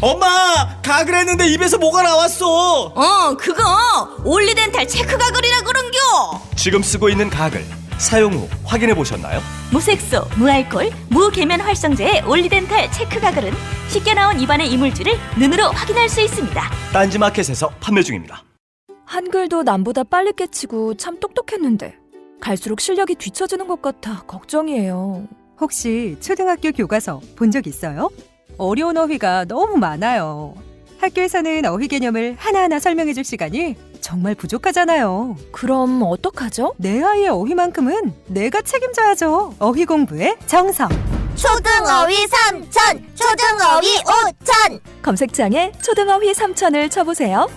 엄마! 가글 했는데 입에서 뭐가 나왔어! 그거 올리덴탈 체크 가글이라 그런겨. 지금 쓰고 있는 가글 사용 후 확인해 보셨나요? 무색소, 무알콜, 무계면 활성제의 올리덴탈 체크 가글은 쉽게 나온 입안의 이물질을 눈으로 확인할 수 있습니다. 딴지마켓에서 판매 중입니다. 한글도 남보다 빨리 깨치고 참 똑똑했는데 갈수록 실력이 뒤처지는 것 같아 걱정이에요. 혹시 초등학교 교과서 본 적 있어요? 어려운 어휘가 너무 많아요. 학교에서는 어휘 개념을 하나하나 설명해 줄 시간이 정말 부족하잖아요. 그럼 어떡하죠? 내 아이의 어휘만큼은 내가 책임져야죠. 어휘 공부의 정성. 초등어휘 3000, 초등어휘 5000. 검색창에 초등어휘 3000을 쳐보세요.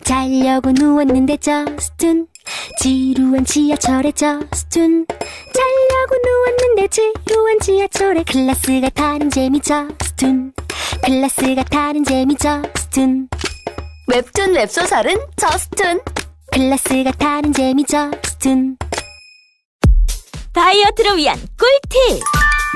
자려고 누웠는데 저스툰 지루한 지하철에 저스툰 자려고 누웠는데 지루한 지하철에 클래스가 다른 재미 저스툰 클래스가 다른 재미 저스툰 웹툰 웹소설은 저스툰 클래스가 다른 재미 저스툰 다이어트를 위한 꿀팁.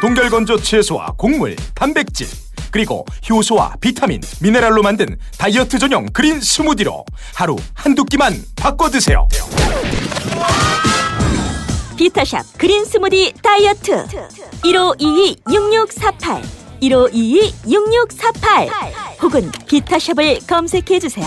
동결건조 채소와 곡물, 단백질 그리고 효소와 비타민, 미네랄로 만든 다이어트 전용 그린 스무디로 하루 한두 끼만 바꿔 드세요. 비타샵 그린 스무디 다이어트 1522-6648 1522-6648 혹은 비타샵을 검색해주세요.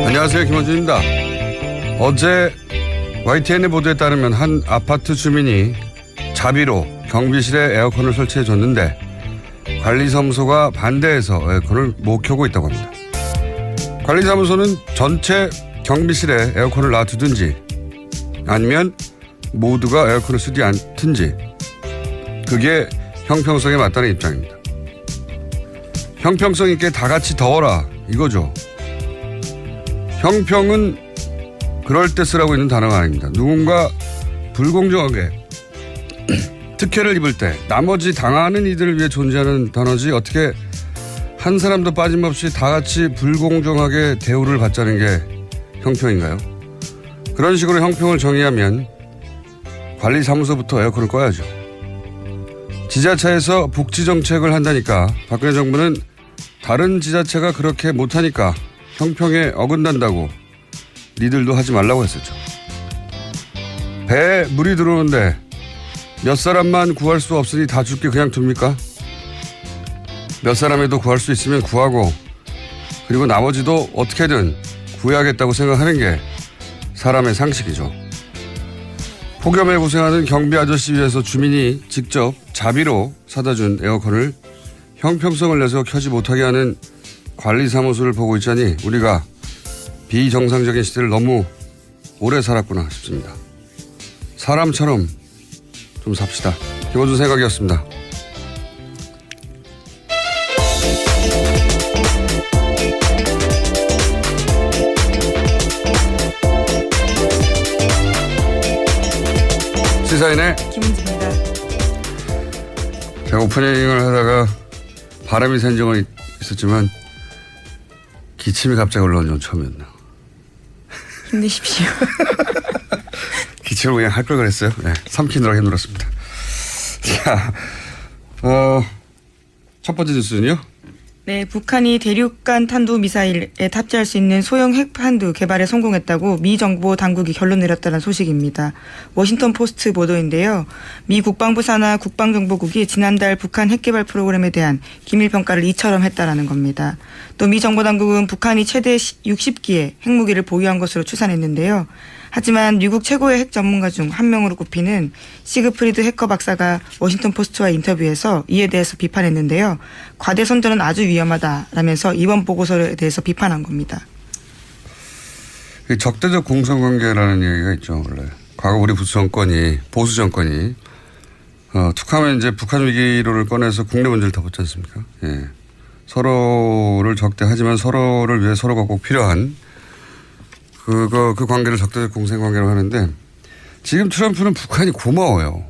안녕하세요, 김원준입니다. 어제 YTN의 보도에 따르면 한 아파트 주민이 자비로 경비실에 에어컨을 설치해 줬는데 관리사무소가 반대해서 에어컨을 못 켜고 있다고 합니다. 관리사무소는 전체 경비실에 에어컨을 놔두든지 아니면 모두가 에어컨을 쓰지 않든지 그게 형평성에 맞다는 입장입니다. 형평성 있게 다 같이 더워라 이거죠. 형평은 그럴 때 쓰라고 있는 단어가 아닙니다. 누군가 불공정하게 특혜를 입을 때 나머지 당하는 이들을 위해 존재하는 단어지 어떻게 한 사람도 빠짐없이 다 같이 불공정하게 대우를 받자는 게 형평인가요? 그런 식으로 형평을 정의하면 관리사무소부터 에어컨을 꺼야죠. 지자체에서 복지정책을 한다니까 박근혜 정부는 다른 지자체가 그렇게 못하니까 형평에 어긋난다고 니들도 하지 말라고 했었죠. 배에 물이 들어오는데 몇 사람만 구할 수 없으니 다 죽게 그냥 둡니까? 몇 사람에도 구할 수 있으면 구하고 그리고 나머지도 어떻게든 구해야겠다고 생각하는 게 사람의 상식이죠. 폭염에 고생하는 경비 아저씨 위해서 주민이 직접 자비로 사다 준 에어컨을 형평성을 내서 켜지 못하게 하는 관리사무소를 보고 있자니 우리가 비정상적인 시대를 너무 오래 살았구나 싶습니다. 사람처럼 좀 삽시다. 김원준 생각이었습니다. 시사인의 김은지입니다. 제가 오프닝을 하다가 바람이 샌 적은 있었지만 기침이 갑자기 올라온 건 처음이었나. 힘내십시오. 기침을 그냥 할 걸 그랬어요. 네, 삼키느라 힘들었습니다. 자, 첫 번째 뉴스는요. 네, 북한이 대륙간 탄도미사일에 탑재할 수 있는 소형 핵탄두 개발에 성공했다고 미 정보 당국이 결론 내렸다는 소식입니다. 워싱턴 포스트 보도인데요. 미 국방부 산하 국방정보국이 지난달 북한 핵개발 프로그램에 대한 기밀평가를 이처럼 했다라는 겁니다. 또 미 정보당국은 북한이 최대 60기의 핵무기를 보유한 것으로 추산했는데요. 하지만 미국 최고의 핵 전문가 중 한 명으로 꼽히는 시그프리드 해커 박사가 워싱턴 포스트와 인터뷰에서 이에 대해서 비판했는데요. 과대 선전은 아주 위험하다라면서 이번 보고서에 대해서 비판한 겁니다. 적대적 공성관계라는 얘기가 있죠. 원래 과거 우리 보수 정권이 툭하면 이제 북한 위기론을 꺼내서 국내 문제를 덮었지 않습니까? 예. 서로를 적대하지만 서로를 위해 서로가 꼭 필요한 그 관계를 적대적 공생관계로 하는데 지금 트럼프는 북한이 고마워요.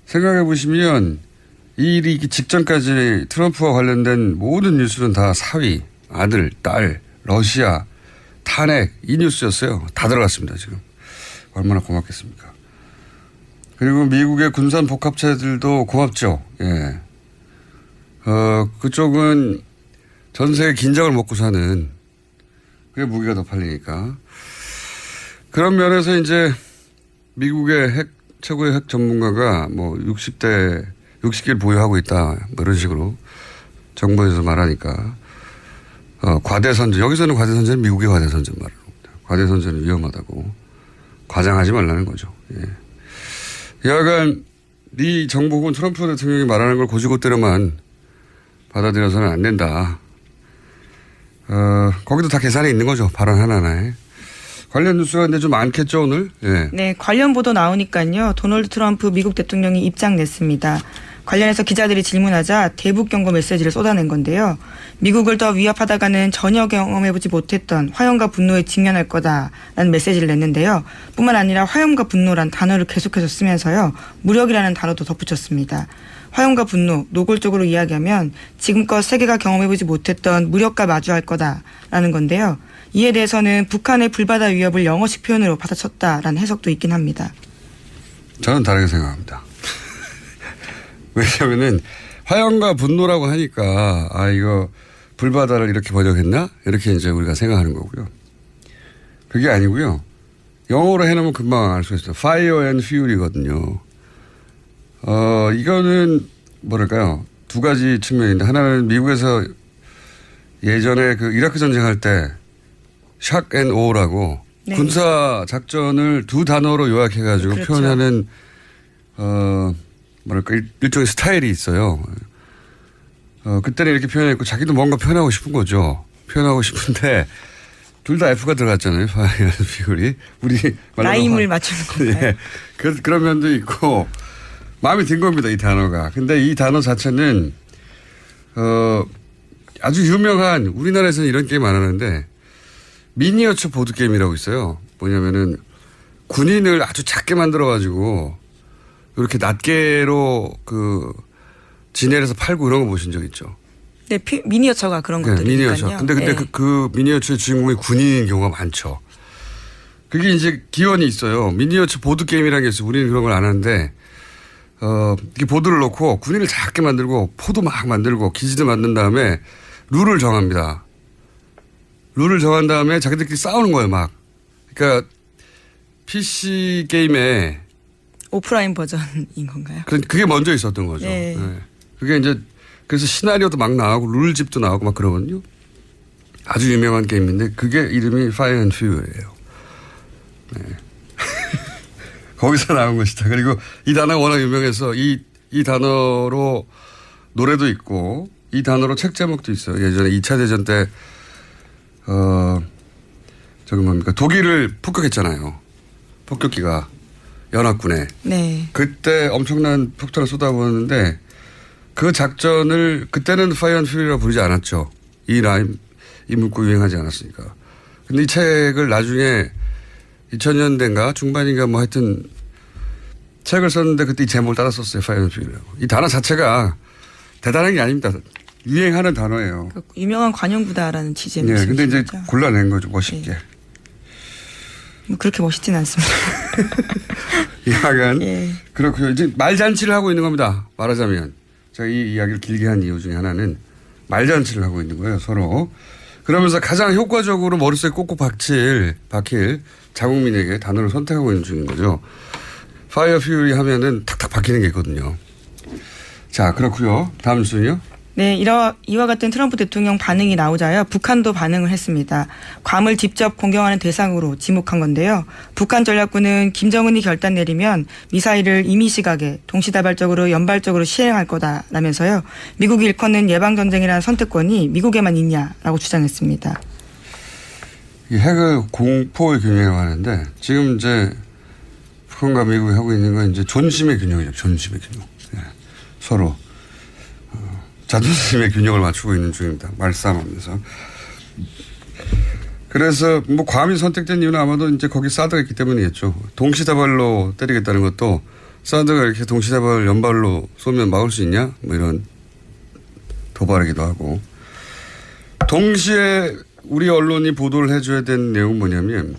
생각해 보시면 이 일이 있기 직전까지 트럼프와 관련된 모든 뉴스는 다 사위, 아들, 딸, 러시아, 탄핵 이 뉴스였어요. 다 들어갔습니다 지금. 얼마나 고맙겠습니까. 그리고 미국의 군산 복합체들도 고맙죠. 예. 그쪽은 전 세계 긴장을 먹고 사는 그게 무기가 더 팔리니까. 그런 면에서 이제 미국의 최고의 핵 전문가가 뭐 60개를 보유하고 있다. 뭐 이런 식으로 정부에서 말하니까. 과대선전. 여기서는 과대선전은 미국의 과대선전 말하는 겁니다. 과대선전은 위험하다고. 과장하지 말라는 거죠. 예. 여하간 네 정부 혹은 트럼프 대통령이 말하는 걸 고지고대로만 받아들여서는 안 된다. 거기도 다 계산이 있는 거죠. 발언 하나하나에. 관련 뉴스가 근데 좀 많겠죠 오늘? 예. 네, 관련 보도 나오니까요. 도널드 트럼프 미국 대통령이 입장 냈습니다. 관련해서 기자들이 질문하자 대북 경고 메시지를 쏟아낸 건데요. 미국을 더 위협하다가는 전혀 경험해보지 못했던 화염과 분노에 직면할 거다라는 메시지를 냈는데요. 뿐만 아니라 화염과 분노란 단어를 계속해서 쓰면서요. 무력이라는 단어도 덧붙였습니다. 화염과 분노, 노골적으로 이야기하면 지금껏 세계가 경험해보지 못했던 무력과 마주할 거다라는 건데요. 이에 대해서는 북한의 불바다 위협을 영어식 표현으로 받아쳤다라는 해석도 있긴 합니다. 저는 다르게 생각합니다. 왜냐하면은 화염과 분노라고 하니까 이거 불바다를 이렇게 번역했나? 이렇게 이제 우리가 생각하는 거고요. 그게 아니고요. 영어로 해놓으면 금방 알 수 있어요. Fire and Fury거든요. 이거는 뭐랄까요? 두 가지 측면인데 하나는 미국에서 예전에 그 이라크 전쟁할 때 shock and aw라고 네. 군사 작전을 두 단어로 요약해가지고 그렇죠. 표현하는 뭐랄까 일종의 스타일이 있어요. 그때는 이렇게 표현했고 자기도 뭔가 표현하고 싶은 거죠. 표현하고 싶은데 둘 다 F가 들어갔잖아요. 파이어 피글이 우리 라임을 맞추는 건가요? 예. 그런 면도 있고 마음에 든 겁니다. 이 단어가. 근데 이 단어 자체는 아주 유명한 우리나라에서는 이런 게임 안 하는데 미니어처 보드게임이라고 있어요. 뭐냐면은 군인을 아주 작게 만들어가지고 이렇게 낱개로 진열해서 팔고 이런 거 보신 적 있죠? 네, 미니어처가 그런 것들이니까요. 미니어처. 근데 네. 그 미니어처의 주인공이 군인인 경우가 많죠. 그게 이제 기원이 있어요. 미니어처 보드게임이라는 게 있어요. 우리는 그런 걸 안 하는데 이렇게 보드를 놓고 군인을 작게 만들고 포도 막 만들고 기지도 만든 다음에 룰을 정합니다. 룰을 정한 다음에 자기들끼리 싸우는 거예요, 막. 그러니까 PC 게임에 오프라인 버전인 건가요? 그게 먼저 있었던 거죠. 네. 네. 그게 이제 그래서 시나리오도 막 나오고 룰집도 나오고 막 그러거든요. 아주 유명한 게임인데 그게 이름이 Fire and Fury예요. 네. 거기서 나온 것이다. 그리고 이 단어가 워낙 유명해서 이 단어로 노래도 있고 이 단어로 책 제목도 있어요. 예전에 2차 대전 때 저기 뭡니까 독일을 폭격했잖아요. 폭격기가 연합군에. 네. 그때 엄청난 폭탄을 쏟아부었는데 그 작전을 그때는 Fire and Fury라고 부르지 않았죠. 이 문구 유행하지 않았으니까. 근데 이 책을 나중에 2000년대인가 중반인가 뭐 하여튼 책을 썼는데 그때 이 제목을 따라 썼어요. Fire and Fury라고. 이 단어 자체가 대단한 게 아닙니다. 유행하는 단어예요. 그 유명한 관용구다라는 취지의 네, 근데 이제 거죠? 골라낸 거죠. 멋있게. 네. 뭐 그렇게 멋있진 않습니다. 약간 예. 그렇고요. 이제 말잔치를 하고 있는 겁니다. 말하자면 제가 이 이야기를 길게 한 이유 중에 하나는 말잔치를 하고 있는 거예요. 서로. 그러면서 가장 효과적으로 머릿속에 꼭꼭 박힐 자국민에게 단어를 선택하고 있는 중인 거죠. Fire Fury 하면은 탁탁 박히는 게 있거든요. 자, 그렇고요. 다음 뉴스는요. 네, 이와 같은 트럼프 대통령 반응이 나오자요. 북한도 반응을 했습니다. 괌을 직접 공격하는 대상으로 지목한 건데요. 북한 전략군은 김정은이 결단 내리면 미사일을 임의시각에 동시다발적으로 연발적으로 시행할 거다라면서요. 미국이 일컫는 예방전쟁이라는 선택권이 미국에만 있냐라고 주장했습니다. 이 핵을 공포의 균형이라고 하는데 지금 이제 북한과 미국이 하고 있는 건 이제 존심의 균형이죠. 존심의 균형. 예. 서로 자존심의 균형을 맞추고 있는 중입니다. 말싸움하면서. 그래서 뭐 괌이 선택된 이유는 아마도 이제 거기 사드가 있기 때문이겠죠. 동시다발로 때리겠다는 것도 사드가 이렇게 동시다발 연발로 쏘면 막을 수 있냐? 뭐 이런 도발이기도 하고. 동시에 우리 언론이 보도를 해줘야 되는 내용은 뭐냐면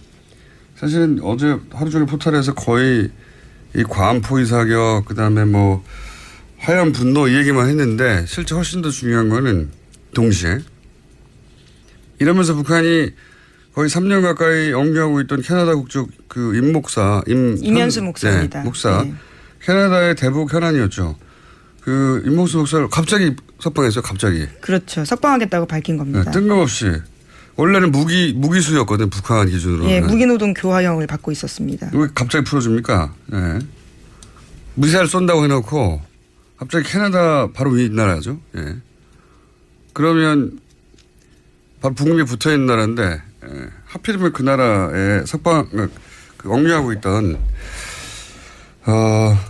사실은 어제 하루 종일 포털에서 거의 이 괌 포위 사격 그다음에 뭐 하얀 분노 이 얘기만 했는데 실제 훨씬 더 중요한 거는 동시에 이러면서 북한이 거의 3년 가까이 영유하고 있던 캐나다 국적 그 임현수 목사입니다. 네, 목사. 네. 캐나다의 대북 현안이었죠. 그 임현수 목사를 갑자기 석방했어요. 갑자기. 그렇죠. 석방하겠다고 밝힌 겁니다. 네, 뜬금없이. 원래는 무기수였거든. 북한 기준으로. 예, 무기노동 교화형을 받고 있었습니다. 왜 갑자기 풀어줍니까? 네. 미사일 쏜다고 해놓고 갑자기 캐나다 바로 위 나라죠. 예. 그러면 바로 북미 붙어있는 나라인데 하필이면 그 나라에 억류하고 있던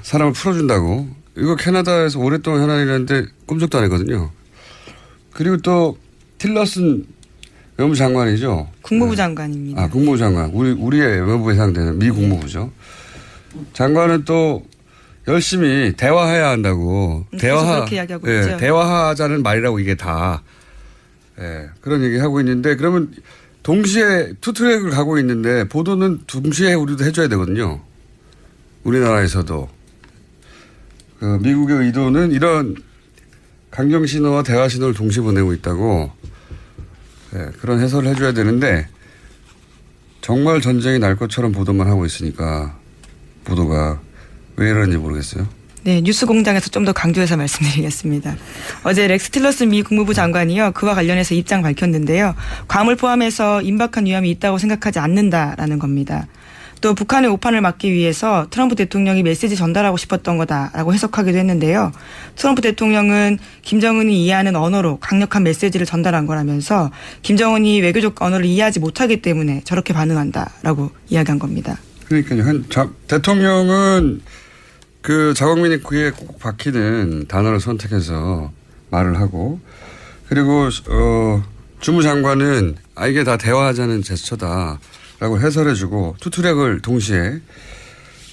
사람을 풀어준다고. 이거 캐나다에서 오랫동안 현안이라는데 꼼짝도 안 했거든요. 그리고 또 틸러슨 외무부 장관이죠. 국무부 장관입니다. 국무부 장관. 우리의 외무부에 해당되는 미 국무부죠. 장관은 또 열심히 대화해야 한다고. 그렇게 이야기하고 있죠. 대화하자는 말이라고 이게 다. 예, 그런 얘기하고 있는데 그러면 동시에 투트랙을 가고 있는데 보도는 동시에 우리도 해줘야 되거든요. 우리나라에서도. 미국의 의도는 이런 강경 신호와 대화 신호를 동시에 보내고 있다고 그런 해설을 해줘야 되는데 정말 전쟁이 날 것처럼 보도만 하고 있으니까 보도가 왜 이러는지 모르겠어요. 네, 뉴스공장에서 좀 더 강조해서 말씀드리겠습니다. 어제 렉스 틸러슨 미 국무부 장관이요. 그와 관련해서 입장 밝혔는데요. 괌을 포함해서 임박한 위험이 있다고 생각하지 않는다라는 겁니다. 또 북한의 오판을 막기 위해서 트럼프 대통령이 메시지 전달하고 싶었던 거다라고 해석하기도 했는데요. 트럼프 대통령은 김정은이 이해하는 언어로 강력한 메시지를 전달한 거라면서 김정은이 외교적 언어를 이해하지 못하기 때문에 저렇게 반응한다라고 이야기한 겁니다. 그러니까요. 대통령은 그 자국민의 귀에 꼭 박히는 단어를 선택해서 말을 하고 그리고 주무장관은 이게 다 대화하자는 제스처다라고 해설해주고 투트랙을 동시에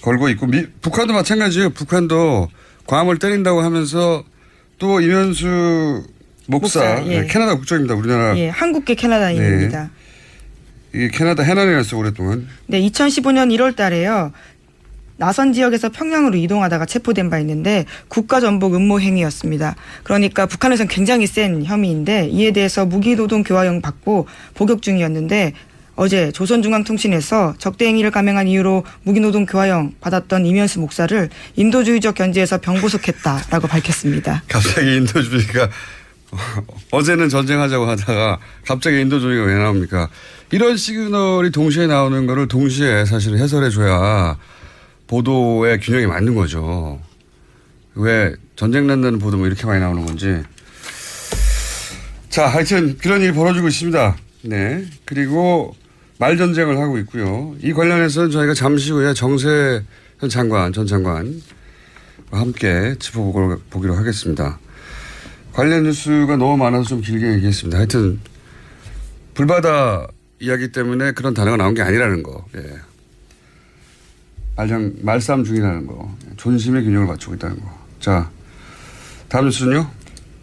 걸고 있고 북한도 마찬가지예요. 북한도 괌을 때린다고 하면서 또 임현수 목사 예. 캐나다 국적입니다. 우리나라. 예, 한국계 캐나다인입니다. 네. 이게 캐나다 해난이었어요. 오랫동안. 네, 2015년 1월 달에요. 나선 지역에서 평양으로 이동하다가 체포된 바 있는데 국가전복 음모 행위였습니다. 그러니까 북한에서는 굉장히 센 혐의인데 이에 대해서 무기노동 교화형 받고 복역 중이었는데 어제 조선중앙통신에서 적대 행위를 감행한 이유로 무기노동 교화형 받았던 임현수 목사를 인도주의적 견지에서 병보석했다라고 밝혔습니다. 갑자기 인도주의가 어제는 전쟁하자고 하다가 갑자기 인도주의가 왜 나옵니까? 이런 시그널이 동시에 나오는 거를 동시에 사실 해설해줘야 보도의 균형이 맞는 거죠. 왜 전쟁 난다는 보도 뭐 이렇게 많이 나오는 건지. 자, 하여튼 그런 일이 벌어지고 있습니다. 네. 그리고 말전쟁을 하고 있고요. 이 관련해서는 저희가 잠시 후에 정세 전 장관과 함께 짚어보기로 하겠습니다. 관련 뉴스가 너무 많아서 좀 길게 얘기했습니다. 하여튼 불바다 이야기 때문에 그런 단어가 나온 게 아니라는 거. 예. 말싸움 중이라는 거. 존심의 균형을 맞추고 있다는 거. 자, 다음 뉴스는요?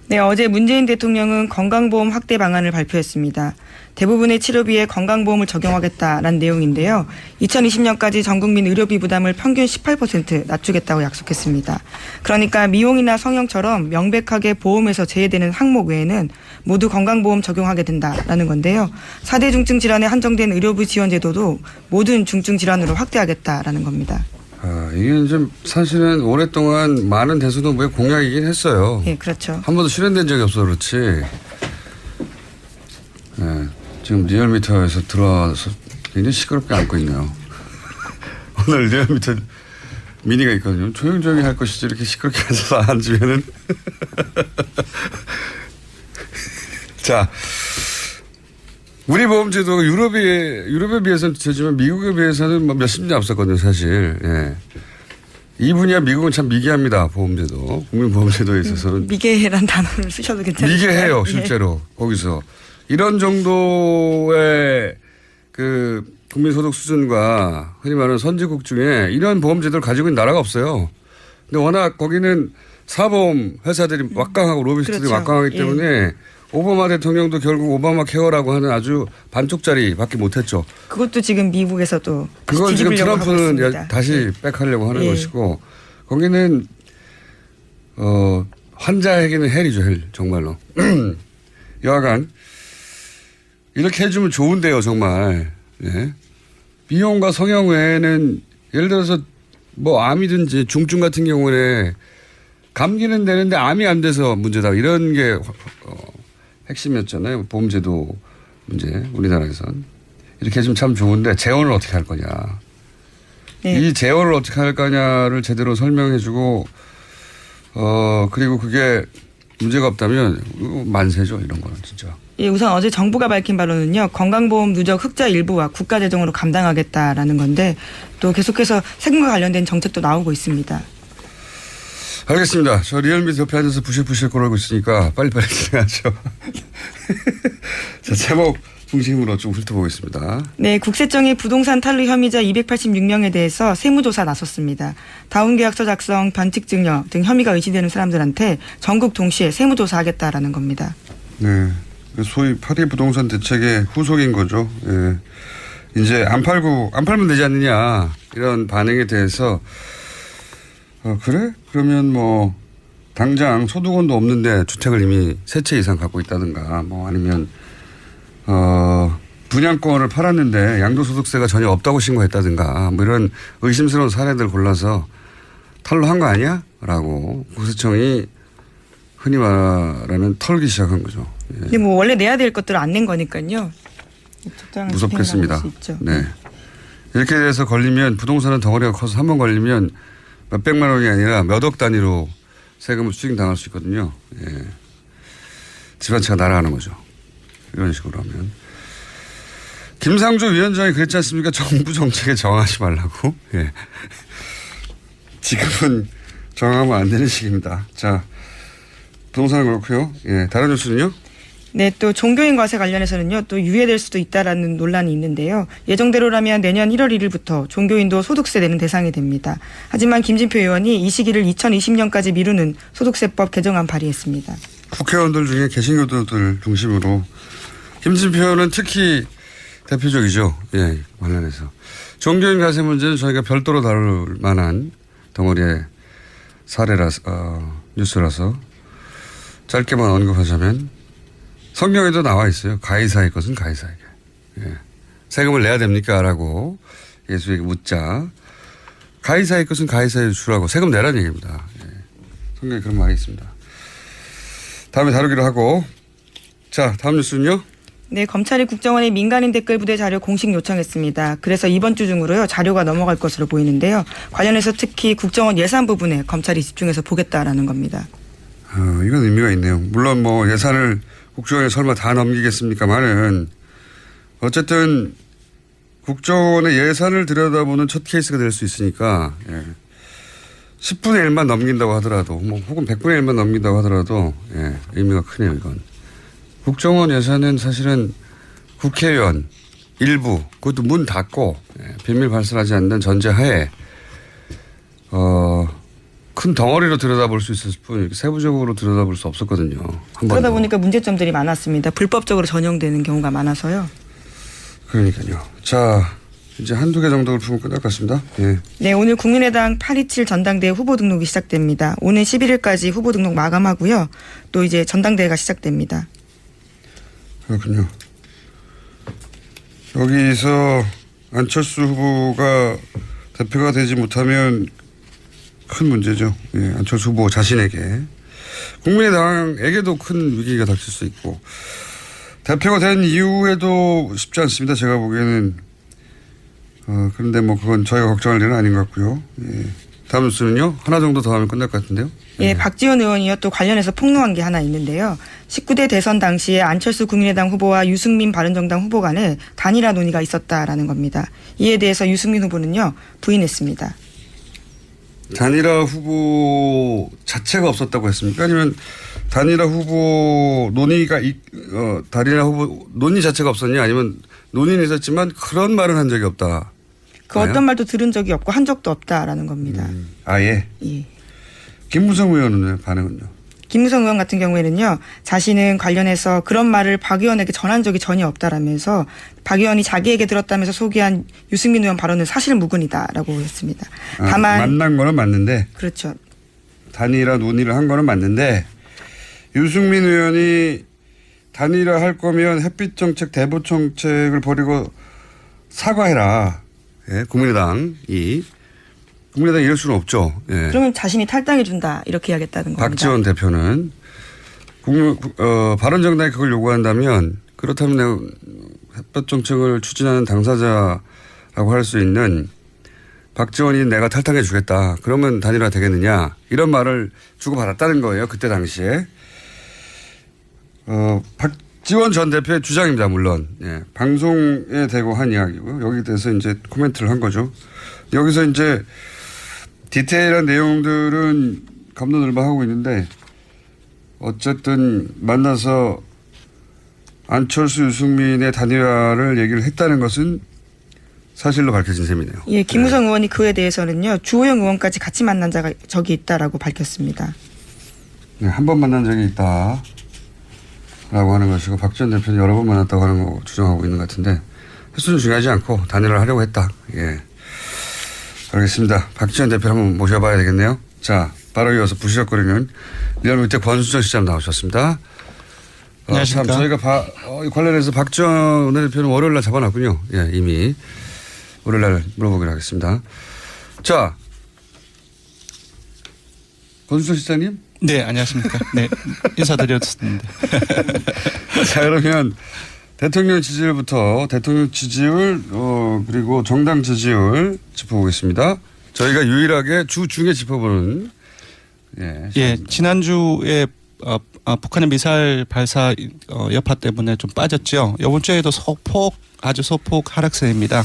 네, 어제 문재인 대통령은 건강보험 확대 방안을 발표했습니다. 대부분의 치료비에 건강보험을 적용하겠다라는 내용인데요. 2020년까지 전 국민 의료비 부담을 평균 18% 낮추겠다고 약속했습니다. 그러니까 미용이나 성형처럼 명백하게 보험에서 제외되는 항목 외에는 모두 건강보험 적용하게 된다라는 건데요. 4대 중증 질환에 한정된 의료비 지원 제도도 모든 중증 질환으로 확대하겠다라는 겁니다. 이게 좀 사실은 오랫동안 많은 대선 후보의 공약이긴 했어요. 네, 그렇죠. 한 번도 실현된 적이 없어서 그렇지. 네, 지금 리얼미터에서 들어와서 굉장히 시끄럽게 앉고 있네요. 오늘 리얼미터 미니가 있거든요. 조용조용히 할 것이지 이렇게 시끄럽게 앉아서 앉으면은. 자, 우리 보험제도가 유럽에 비해서는 되지만 미국에 비해서는 뭐 몇십 년 앞섰거든요, 사실. 예. 이 분야 미국은 참 미개합니다, 보험제도. 국민보험제도에 있어서는. 미개란 단어를 쓰셔도 괜찮아요. 미개해요, 실제로. 거기서. 이런 정도의 그 국민소득 수준과 흔히 말하는 선진국 중에 이런 보험제도를 가지고 있는 나라가 없어요. 근데 워낙 거기는 사보험 회사들이 막강하고 로비스트들이 그렇죠. 막강하기 예. 때문에 오바마 대통령도 결국 오바마 케어라고 하는 아주 반쪽짜리밖에 못했죠. 그것도 지금 미국에서도 그걸 지금 뒤집으려고 하고 트럼프는 있습니다. 다시 백하려고 하는 예. 것이고 거기는 환자에게는 헬이죠, 헬 정말로. 여하간 이렇게 해주면 좋은데요, 정말. 예. 비용과 성형 외에는 예를 들어서 뭐 암이든지 중증 같은 경우에 감기는 되는데 암이 안 돼서 문제다. 이런 게 핵심이었잖아요. 보험제도 문제 우리나라에선. 이렇게 해주면 참 좋은데 재원을 어떻게 할 거냐. 네. 이 재원을 어떻게 할 거냐를 제대로 설명해 주고 그리고 그게 문제가 없다면 만세죠. 이런 거는 진짜. 예, 우선 어제 정부가 밝힌 바로는요. 건강보험 누적 흑자 일부와 국가 재정으로 감당하겠다라는 건데 또 계속해서 세금과 관련된 정책도 나오고 있습니다. 알겠습니다. 저 리얼미터 옆에 앉아서 부실부실 거리고 있으니까 빨리빨리 진행하죠. 자, 제목 중심으로 좀 훑어보겠습니다. 네, 국세청이 부동산 탈루 혐의자 286명에 대해서 세무조사 나섰습니다. 다운계약서 작성, 변칙증여 등 혐의가 의심되는 사람들한테 전국 동시에 세무조사하겠다라는 겁니다. 네. 소위 파리 부동산 대책의 후속인 거죠. 예. 이제 안 팔면 되지 않느냐 이런 반응에 대해서 그래? 그러면 뭐 당장 소득원도 없는데 주택을 이미 3채 이상 갖고 있다든가 뭐 아니면 분양권을 팔았는데 양도소득세가 전혀 없다고 신고했다든가 뭐 이런 의심스러운 사례들 골라서 탈루한 거 아니야? 라고 국세청이 흔히 말하는 털기 시작한 거죠. 예. 근데 뭐 원래 내야 될 것들을 안 낸 거니까요. 무섭겠습니다. 수 있죠. 네. 이렇게 돼서 걸리면 부동산은 덩어리가 커서 한 번 걸리면 몇백만 원이 아니라 몇억 단위로 세금을 수익당할 수 있거든요. 예. 집안채가 날아가는 거죠. 이런 식으로 하면. 김상조 위원장이 그랬지 않습니까? 정부 정책에 정하지 말라고. 예. 지금은 정하면 안 되는 시기입니다. 자, 부동산은 그렇고요. 예. 다른 뉴스는요? 네, 또 종교인 과세 관련해서는요, 또 유예될 수도 있다라는 논란이 있는데요. 예정대로라면 내년 1월 1일부터 종교인도 소득세 내는 대상이 됩니다. 하지만 김진표 의원이 이 시기를 2020년까지 미루는 소득세법 개정안 발의했습니다. 국회의원들 중에 개신교도들 중심으로 김진표 의원은 특히 대표적이죠. 예, 관련해서. 종교인 과세 문제는 저희가 별도로 다룰 만한 덩어리의 뉴스라서 짧게만 언급하자면 성경에도 나와 있어요. 가이사의 것은 가이사에게. 예. 세금을 내야 됩니까? 라고 예수에게 묻자. 가이사의 것은 가이사에게 주라고 세금 내라는 얘기입니다. 예. 성경에 그런 말이 있습니다. 다음에 다루기로 하고. 자, 다음 뉴스는요? 네, 검찰이 국정원의 민간인 댓글 부대 자료 공식 요청했습니다. 그래서 이번 주 중으로요, 자료가 넘어갈 것으로 보이는데요. 관련해서 특히 국정원 예산 부분에 검찰이 집중해서 보겠다라는 겁니다. 이건 의미가 있네요. 물론 뭐 예산을 국정원에 설마 다 넘기겠습니까만은 어쨌든 국정원의 예산을 들여다보는 첫 케이스가 될 수 있으니까 10분의 1만 넘긴다고 하더라도 뭐 혹은 100분의 1만 넘긴다고 하더라도 의미가 크네요. 이건. 국정원 예산은 사실은 국회의원 일부 그것도 문 닫고 비밀 발설하지 않는 전제하에 큰 덩어리로 들여다볼 수 있었을 뿐 세부적으로 들여다볼 수 없었거든요. 그러다 보니까 문제점들이 많았습니다. 불법적으로 전용되는 경우가 많아서요. 그러니까요. 자, 이제 한두 개 정도를 풀면 끝날 것 같습니다. 예. 네, 오늘 국민의당 827 전당대회 후보 등록이 시작됩니다. 오늘 11일까지 후보 등록 마감하고요. 또 이제 전당대회가 시작됩니다. 그렇군요. 여기서 안철수 후보가 대표가 되지 못하면 큰 문제죠. 예, 안철수 후보 자신에게. 국민의당에게도 큰 위기가 닥칠 수 있고. 대표가 된 이후에도 쉽지 않습니다. 제가 보기에는. 그런데 뭐 그건 저희가 걱정할 일은 아닌 것 같고요. 예. 다음 뉴스는요. 하나 정도 더 하면 끝날 것 같은데요. 예, 박지원 의원이요 또 관련해서 폭로한 게 하나 있는데요. 19대 대선 당시에 안철수 국민의당 후보와 유승민 바른정당 후보 간에 단일화 논의가 있었다라는 겁니다. 이에 대해서 유승민 후보는요 부인했습니다. 단일화 후보 자체가 없었다고 했습니까? 아니면 단일화 후보 단일화 후보 논의 자체가 없었냐? 아니면 논의는 있었지만 그런 말은 한 적이 없다. 그 어떤 말도 들은 적이 없고 한 적도 없다라는 겁니다. 아예. 예. 김무성 의원은 반응은요? 김무성 의원 같은 경우에는요. 자신은 관련해서 그런 말을 박 의원에게 전한 적이 전혀 없다라면서 박 의원이 자기에게 들었다면서 소개한 유승민 의원 발언은 사실무근이다라고 했습니다. 다만 만난 거는 맞는데. 그렇죠. 단일화 논의를 한 거는 맞는데 유승민 의원이 단일화 할 거면 햇빛 정책, 대북 정책을 버리고 사과해라. 예, 국민의당이 이럴 수는 없죠. 예. 그러면 자신이 탈당해 준다 이렇게 이야기했다는 겁니다. 박지원 대표는 바른정당이 그걸 요구한다면 그렇다면 내가 햇볕 정책을 추진하는 당사자라고 할 수 있는 박지원이 내가 탈당해 주겠다. 그러면 단일화 되겠느냐. 이런 말을 주고받았다는 거예요. 그때 당시에. 박지원 전 대표의 주장입니다. 물론. 예. 방송에 대고 한 이야기고요. 여기 대해서 이제 코멘트를 한 거죠. 여기서 이제 디테일한 내용들은 갑론을박하고 있는데 어쨌든 만나서 안철수 유승민의 단일화를 얘기를 했다는 것은 사실로 밝혀진 셈이네요. 예, 김무성 의원이 그에 대해서는요. 주호영 의원까지 같이 만난 적이 있다라고 밝혔습니다. 네, 한 번 만난 적이 있다라고 하는 것이고 박 전 대표는 여러 번 만났다고 하는 거 주장하고 있는 것 같은데 횟수는 중요하지 않고 단일화를 하려고 했다. 예. 알겠습니다. 박지원 대표 한번 모셔봐야 되겠네요. 자, 바로 이어서 부시럭거리는 리얼미터 권순정 시장 나오셨습니다. 안녕하십니까. 참 저희가 관련해서 박지원 원내대표는 월요일 날 잡아놨군요. 예, 이미 월요일 날 물어보기로 하겠습니다. 자, 권순정 시장님. 네, 안녕하십니까. 네, 인사드렸습니다. 자, 그러면 대통령 지지율부터 대통령 지지율 그리고 정당 지지율 짚어보겠습니다. 저희가 유일하게 주 중에 짚어보는 예, 지난주에 북한의 미사일 발사 여파 때문에 좀 빠졌죠. 이번 주에도 아주 소폭 하락세입니다.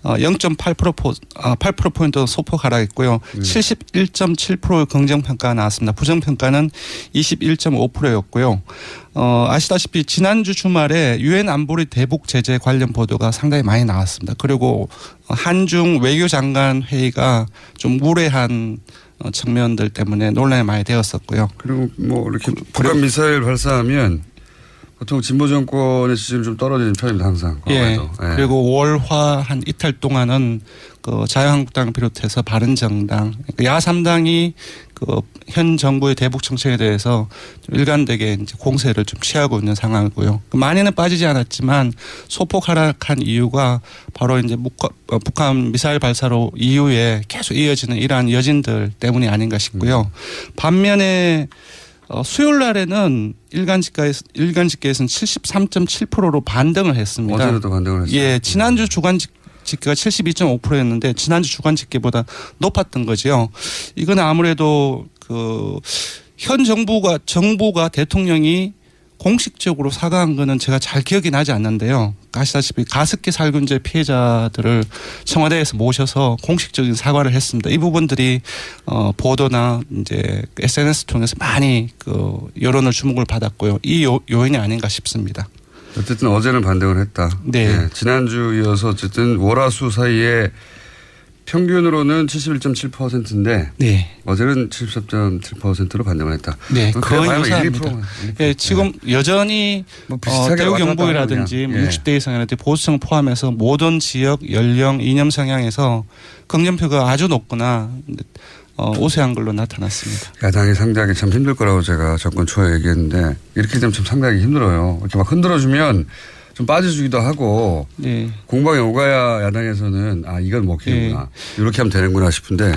8%포인트 소폭 하락했고요. 71.7%의 긍정평가가 나왔습니다. 부정평가는 21.5%였고요. 아시다시피 지난주 주말에 유엔 안보리 대북 제재 관련 보도가 상당히 많이 나왔습니다. 그리고 한중 외교장관 회의가 좀 무례한 측면들 때문에 논란이 많이 되었었고요. 그리고 뭐 이렇게 북한 미사일 발사하면 보통 진보 정권의 지지율이 좀 떨어지는 편입니다. 항상. 예. 그리고 월화 한 이틀 동안은 그 자유한국당을 비롯해서 바른정당, 야3당이 그 현 정부의 대북 정책에 대해서 좀 일관되게 이제 공세를 좀 취하고 있는 상황이고요. 많이는 빠지지 않았지만 소폭 하락한 이유가 바로 이제 북한 미사일 발사로 이후에 계속 이어지는 이러한 여진들 때문이 아닌가 싶고요. 반면에 수요일 날에는 일간 집계에서는 73.7%로 반등을 했습니다. 어제도 반등을 했어요. 예, 지난주 주간 집계가 72.5%였는데 지난주 주간 집계보다 높았던 거죠. 이건 아무래도 그 현 정부가 대통령이 공식적으로 사과한 거는 제가 잘 기억이 나지 않는데요. 아시다시피 가습기 살균제 피해자들을 청와대에서 모셔서 공식적인 사과를 했습니다. 이 부분들이 보도나 이제 SNS 통해서 많이 그 여론을 주목을 받았고요. 이 요인이 아닌가 싶습니다. 어쨌든 어제는 반등을 했다. 네. 네. 지난주 이어서 어쨌든 월화수 사이에 평균으로는 71.7%인데 네. 어제는 73.7%로 반등을 했다. 네, 거의 유사합니다. 네, 지금 네. 여전히 뭐 비슷하게 대우 경북이라든지 예. 60대 이상이라든지 보수층 포함해서 모든 지역, 연령, 이념 성향에서 긍정표가 아주 높거나 우세한 걸로 나타났습니다. 야당이 상대하기 참 힘들 거라고 제가 정권 초에 얘기했는데 이렇게 되면 참 상대하기 힘들어요. 이렇게 막 흔들어주면 좀 빠져주기도 하고 네. 공방에 오가야 야당에서는 이건 먹히는구나. 이렇게 하면 되는구나 싶은데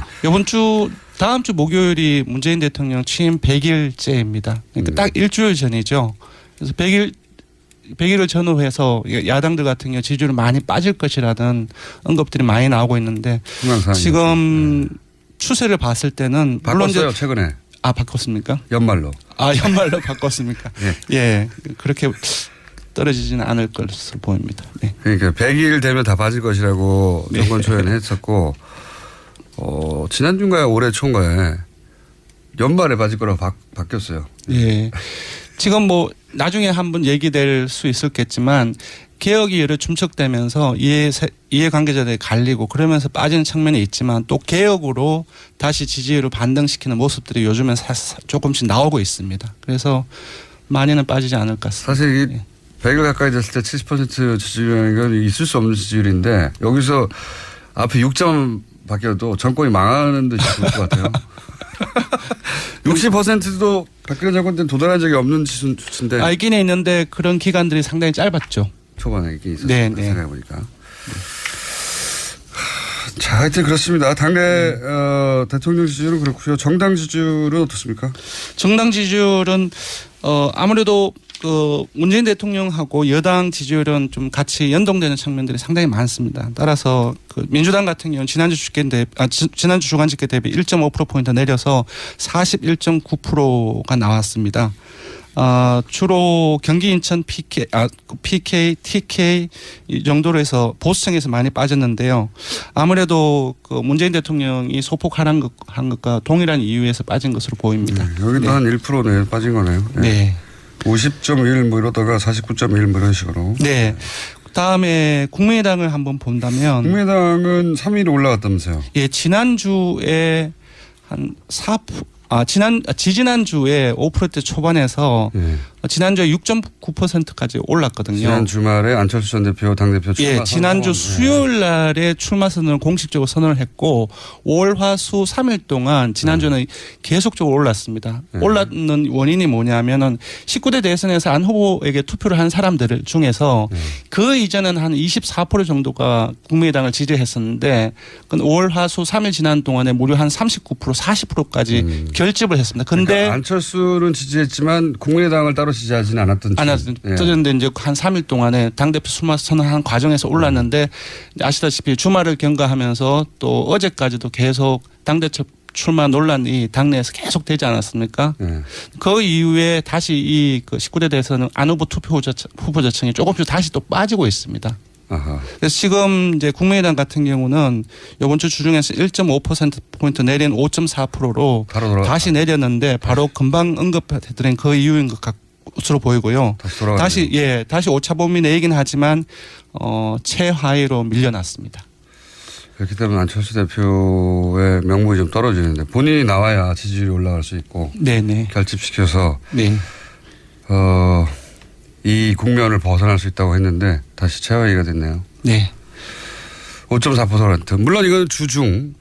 다음 주 목요일이 문재인 대통령 취임 100일째입니다. 그러니까 딱 일주일 전이죠. 그래서 100일을 전후로 해서 야당들 같은 경우 지지율이 많이 빠질 것이라는 언급들이 많이 나오고 있는데 지금 추세를 봤을 때는 물론 바꿨어요 이제 최근에. 바꿨습니까? 연말로. 연말로 바꿨습니까? 예, 그렇게 떨어지지는 않을 것으로 보입니다. 네. 그러니까 100일 되면 다 빠질 것이라고 정권 초연에 했었고 지난주인가요? 올해 초인가에 연말에 빠질 거라고 바뀌었어요. 예. 지금 뭐 나중에 한번 얘기될 수 있었겠지만 개혁이 여러 중첩되면서 이해관계자들이 갈리고 그러면서 빠지는 측면이 있지만 또 개혁으로 다시 지지율을 반등시키는 모습들이 요즘엔 조금씩 나오고 있습니다. 그래서 많이는 빠지지 않을 것 같습니다. 사실 이 100일 가까이 됐을 때 70% 지지율이라는 건 있을 수 없는 지지율인데 여기서 앞에 6점 바뀌어도 정권이 망하는 듯이 보일 것 같아요. 60%도 박근혜 정권 때는 도달한 적이 없는 수치인데. 있긴 있는데 그런 기간들이 상당히 짧았죠. 초반에 있긴 있었어요. 네. 생각해보니까. 자, 하여튼 그렇습니다. 당내 대통령 지지율은 그렇고요. 정당 지지율은 어떻습니까? 정당 지지율은 아무래도 그 문재인 대통령하고 여당 지지율은 좀 같이 연동되는 측면들이 상당히 많습니다. 따라서 그 민주당 같은 경우는 지난주 주간 집계 대비 1.5%포인트 내려서 41.9%가 나왔습니다. 주로 경기 인천 PK, TK 이 정도로 해서 보수층에서 많이 빠졌는데요. 아무래도 그 문재인 대통령이 소폭 하락한 것과 동일한 이유에서 빠진 것으로 보입니다. 여기도 한 1% 빠진 거네요. 네. 50.1 뭐 이러다가 49.1 뭐 이런 식으로. 네. 그다음에 국민의당을 한번 본다면 국민의당은 3위로 올라갔다면서요. 예, 지난주에 한 4%. 지지난주에 5%대 초반에서 지난주에 6.9%까지 올랐거든요. 지난 주말에 안철수 전 대표 당대표 출마. 예, 지난주 수요일 날에 출마 선언을 공식적으로 선언을 했고 월, 화, 수 3일 동안 지난주는 계속적으로 올랐습니다. 올랐는 원인이 뭐냐면은 19대 대선에서 안 후보에게 투표를 한 사람들 중에서 그 이전에는 한 24% 정도가 국민의당을 지지했었는데 월, 화, 수 3일 지난 동안에 무려 한 39%, 40%까지 결집을 했습니다. 근데 그러니까 안철수는 지지했지만 국민의당을 따로 지지하지는 않았던. 그런데 이제 한 3일 동안에 당대표 출마 선언한 과정에서 올랐는데 아시다시피 주말을 경과하면서 또 어제까지도 계속 당대표 출마 논란이 당내에서 계속 되지 않았습니까? 그 이후에 다시 이 19대 대선은 안 후보 투표 후보자층이 조금씩 다시 또 빠지고 있습니다. 그래서 지금 이제 국민의당 같은 경우는 이번 주 주중에서 1.5%포인트 내린 5.4%로 다시 내렸는데 바로 금방 언급해드린 그 이유인 것 것으로 보이고요. 다시 오차 범위 내이긴 하지만 최하위로 밀려났습니다. 그렇기 때문에 안철수 대표의 명분이 좀 떨어지는데 본인이 나와야 지지율이 올라갈 수 있고 결집시켜서 이 국면을 벗어날 수 있다고 했는데 다시 최하위가 됐네요. 네. 5.4%. 물론 이건 주중.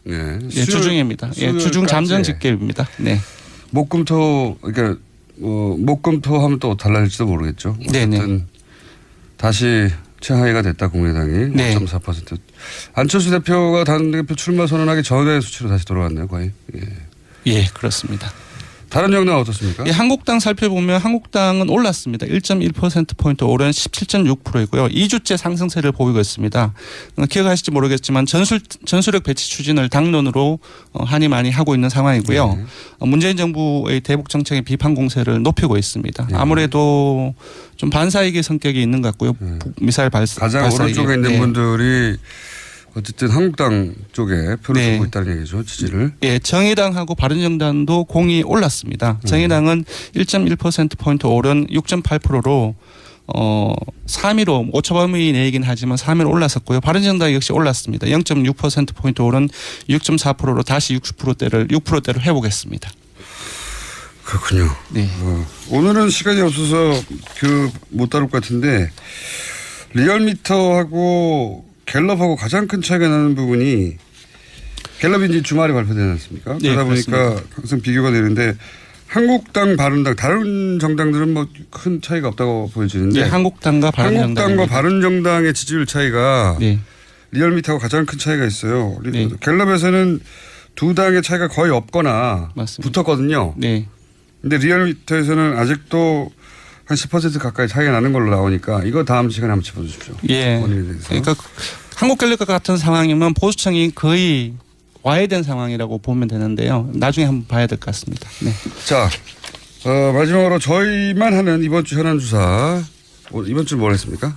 주중입니다. 주중 잠정 집계입니다. 네. 목금토 그러니까 목금토 하면 또 달라질지도 모르겠죠. 어쨌든 다시 최하위가 됐다 국민의당이 5.4%. 안철수 대표가 당대표 출마 선언하기 전의 수치로 다시 돌아왔네요, 거의. 예, 그렇습니다. 다른 정당은 어떻습니까? 예, 한국당 살펴보면 한국당은 올랐습니다. 1.1%포인트 오른 17.6%이고요. 2주째 상승세를 보이고 있습니다. 기억하실지 모르겠지만 전술핵 배치 추진을 당론으로 한이 많이 하고 있는 상황이고요. 문재인 정부의 대북 정책의 비판 공세를 높이고 있습니다. 아무래도 좀 반사이기 성격이 있는 것 같고요. 미사일 발사. 가장 오른쪽에 있는 분들이 어쨌든 한국당 쪽에 표를 주고 있다는 얘기죠. 지지를. 예, 정의당하고 바른정당도 공이 올랐습니다. 정의당은 1.1%포인트 오른 6.8%로 3위로 오차범위 내이긴 하지만 3위로 올랐었고요. 바른정당 역시 올랐습니다. 0.6%포인트 오른 6.4%로 다시 6%대를 회복했습니다. 그렇군요. 네. 오늘은 시간이 없어서 못 다룰 것 같은데 리얼미터하고 갤럽하고 가장 큰 차이가 나는 부분이 갤럽이 이제 주말에 발표되지 않습니까? 그러다 보니까 항상 비교가 되는데 한국당, 바른당 다른 정당들은 뭐 큰 차이가 없다고 보여지는데 한국당과 바른정당의 지지율 차이가 리얼미터하고 가장 큰 차이가 있어요. 갤럽에서는 두 당의 차이가 거의 없거나 붙었거든요. 근데 리얼미터에서는 아직도 한 10% 가까이 차이가 나는 걸로 나오니까 이거 다음 시간에 한번 짚어주십시오. 예. 그러니까 한국갤럽과 같은 상황이면 보수층이 거의 와해된 상황이라고 보면 되는데요. 나중에 한번 봐야 될 것 같습니다. 네. 자, 마지막으로 저희만 하는 이번 주 현안 조사. 이번 주 뭘 했습니까?